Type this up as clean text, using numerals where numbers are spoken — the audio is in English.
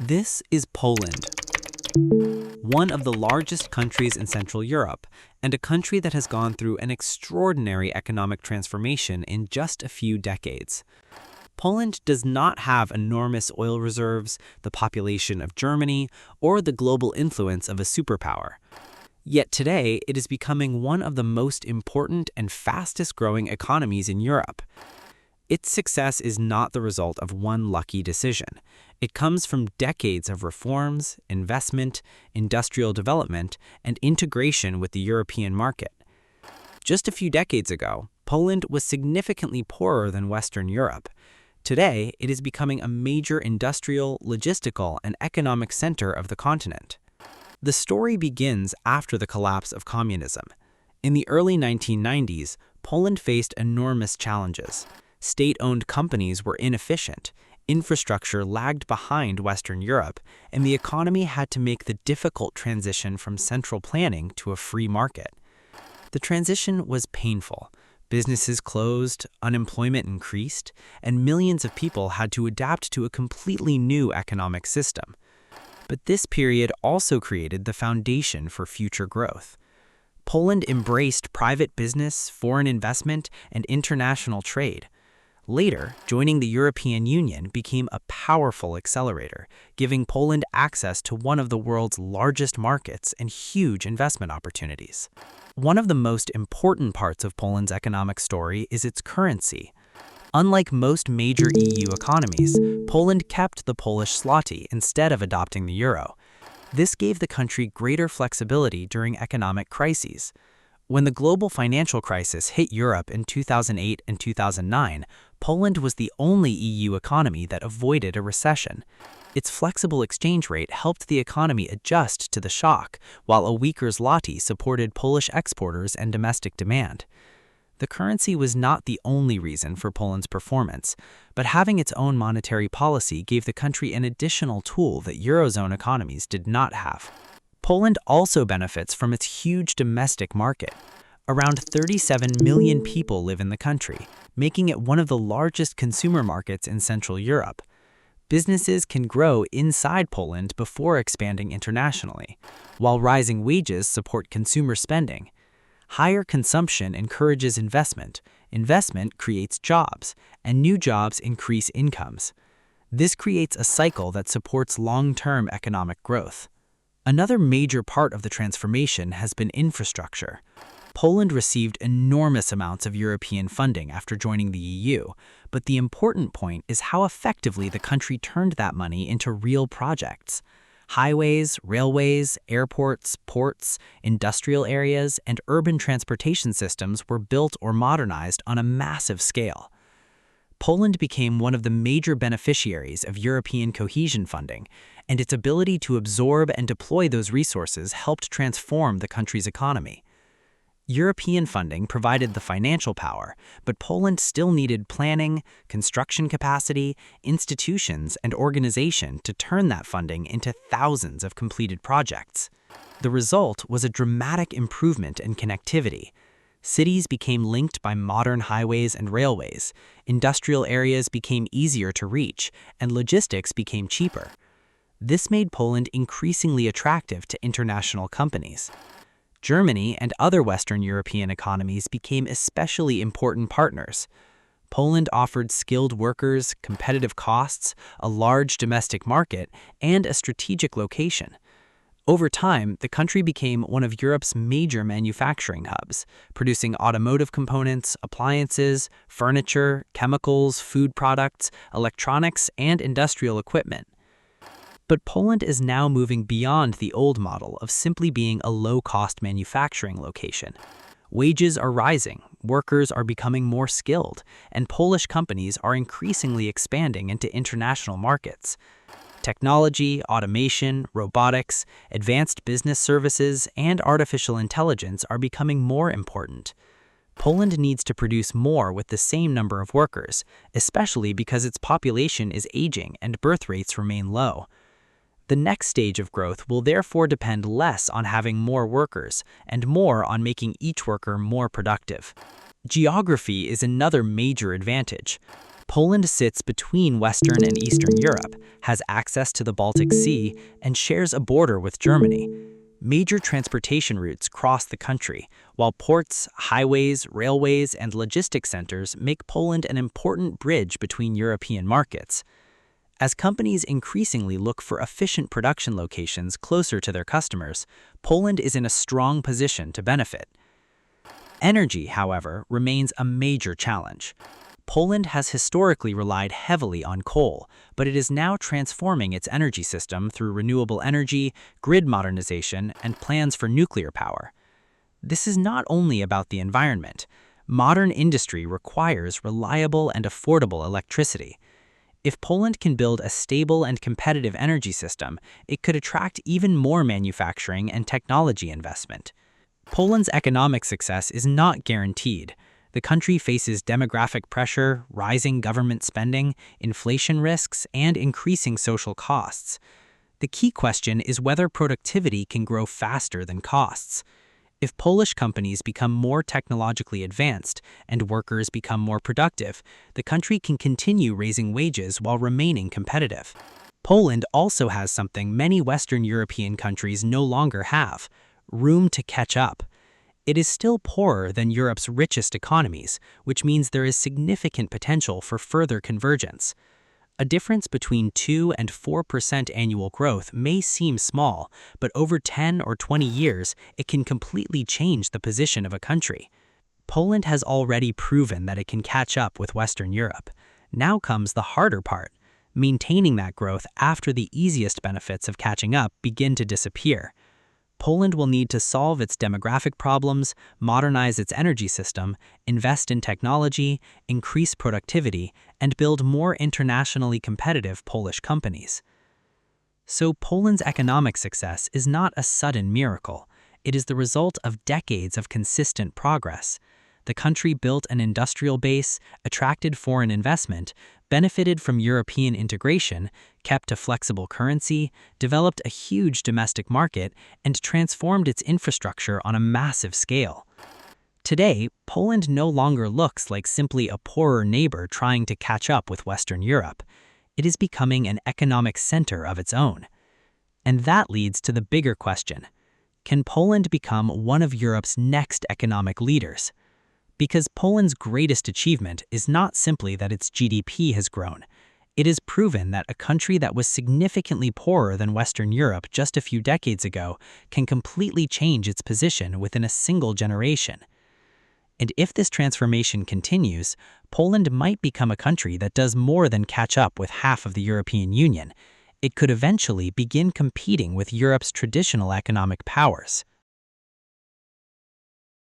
This is Poland, one of the largest countries in Central Europe, and a country that has gone through an extraordinary economic transformation in just a few decades. Poland does not have enormous oil reserves, the population of Germany, or the global influence of a superpower. Yet today, it is becoming one of the most important and fastest-growing economies in Europe. Its success is not the result of one lucky decision. It comes from decades of reforms, investment, industrial development, and integration with the European market. Just a few decades ago, Poland was significantly poorer than Western Europe. Today, it is becoming a major industrial, logistical, and economic center of the continent. The story begins after the collapse of communism. In the early 1990s, Poland faced enormous challenges. State-owned companies were inefficient, infrastructure lagged behind Western Europe, and the economy had to make the difficult transition from central planning to a free market. The transition was painful. Businesses closed, unemployment increased, and millions of people had to adapt to a completely new economic system. But this period also created the foundation for future growth. Poland embraced private business, foreign investment, and international trade. Later, joining the European Union became a powerful accelerator, giving Poland access to one of the world's largest markets and huge investment opportunities. One of the most important parts of Poland's economic story is its currency. Unlike most major EU economies, Poland kept the Polish złoty instead of adopting the euro. This gave the country greater flexibility during economic crises. When the global financial crisis hit Europe in 2008 and 2009, Poland was the only EU economy that avoided a recession. Its flexible exchange rate helped the economy adjust to the shock, while a weaker złoty supported Polish exporters and domestic demand. The currency was not the only reason for Poland's performance, but having its own monetary policy gave the country an additional tool that Eurozone economies did not have. Poland also benefits from its huge domestic market. Around 37 million people live in the country, making it one of the largest consumer markets in Central Europe. Businesses can grow inside Poland before expanding internationally, while rising wages support consumer spending. Higher consumption encourages investment, investment creates jobs, and new jobs increase incomes. This creates a cycle that supports long-term economic growth. Another major part of the transformation has been infrastructure. Poland received enormous amounts of European funding after joining the EU, but the important point is how effectively the country turned that money into real projects. Highways, railways, airports, ports, industrial areas, and urban transportation systems were built or modernized on a massive scale. Poland became one of the major beneficiaries of European cohesion funding, and its ability to absorb and deploy those resources helped transform the country's economy. European funding provided the financial power, but Poland still needed planning, construction capacity, institutions, and organization to turn that funding into thousands of completed projects. The result was a dramatic improvement in connectivity. Cities became linked by modern highways and railways, industrial areas became easier to reach, and logistics became cheaper. This made Poland increasingly attractive to international companies. Germany and other Western European economies became especially important partners. Poland offered skilled workers, competitive costs, a large domestic market, and a strategic location. Over time, the country became one of Europe's major manufacturing hubs, producing automotive components, appliances, furniture, chemicals, food products, electronics, and industrial equipment. But Poland is now moving beyond the old model of simply being a low-cost manufacturing location. Wages are rising, workers are becoming more skilled, and Polish companies are increasingly expanding into international markets. Technology, automation, robotics, advanced business services, and artificial intelligence are becoming more important. Poland needs to produce more with the same number of workers, especially because its population is aging and birth rates remain low. The next stage of growth will therefore depend less on having more workers and more on making each worker more productive. Geography is another major advantage. Poland sits between Western and Eastern Europe, has access to the Baltic Sea, and shares a border with Germany. Major transportation routes cross the country, while ports, highways, railways, and logistics centers make Poland an important bridge between European markets. As companies increasingly look for efficient production locations closer to their customers, Poland is in a strong position to benefit. Energy, however, remains a major challenge. Poland has historically relied heavily on coal, but it is now transforming its energy system through renewable energy, grid modernization, and plans for nuclear power. This is not only about the environment. Modern industry requires reliable and affordable electricity. If Poland can build a stable and competitive energy system, it could attract even more manufacturing and technology investment. Poland's economic success is not guaranteed. The country faces demographic pressure, rising government spending, inflation risks, and increasing social costs. The key question is whether productivity can grow faster than costs. If Polish companies become more technologically advanced and workers become more productive, the country can continue raising wages while remaining competitive. Poland also has something many Western European countries no longer have: room to catch up. It is still poorer than Europe's richest economies, which means there is significant potential for further convergence. A difference between 2 and 4% annual growth may seem small, but over 10 or 20 years, it can completely change the position of a country. Poland has already proven that it can catch up with Western Europe. Now comes the harder part: maintaining that growth after the easiest benefits of catching up begin to disappear. Poland will need to solve its demographic problems, modernize its energy system, invest in technology, increase productivity, and build more internationally competitive Polish companies. So Poland's economic success is not a sudden miracle. It is the result of decades of consistent progress. The country built an industrial base, attracted foreign investment, benefited from European integration, kept a flexible currency, developed a huge domestic market, and transformed its infrastructure on a massive scale. Today, Poland no longer looks like simply a poorer neighbor trying to catch up with Western Europe. It is becoming an economic center of its own. And that leads to the bigger question: can Poland become one of Europe's next economic leaders? Because Poland's greatest achievement is not simply that its GDP has grown. It has proven that a country that was significantly poorer than Western Europe just a few decades ago can completely change its position within a single generation. And if this transformation continues, Poland might become a country that does more than catch up with half of the European Union. It could eventually begin competing with Europe's traditional economic powers.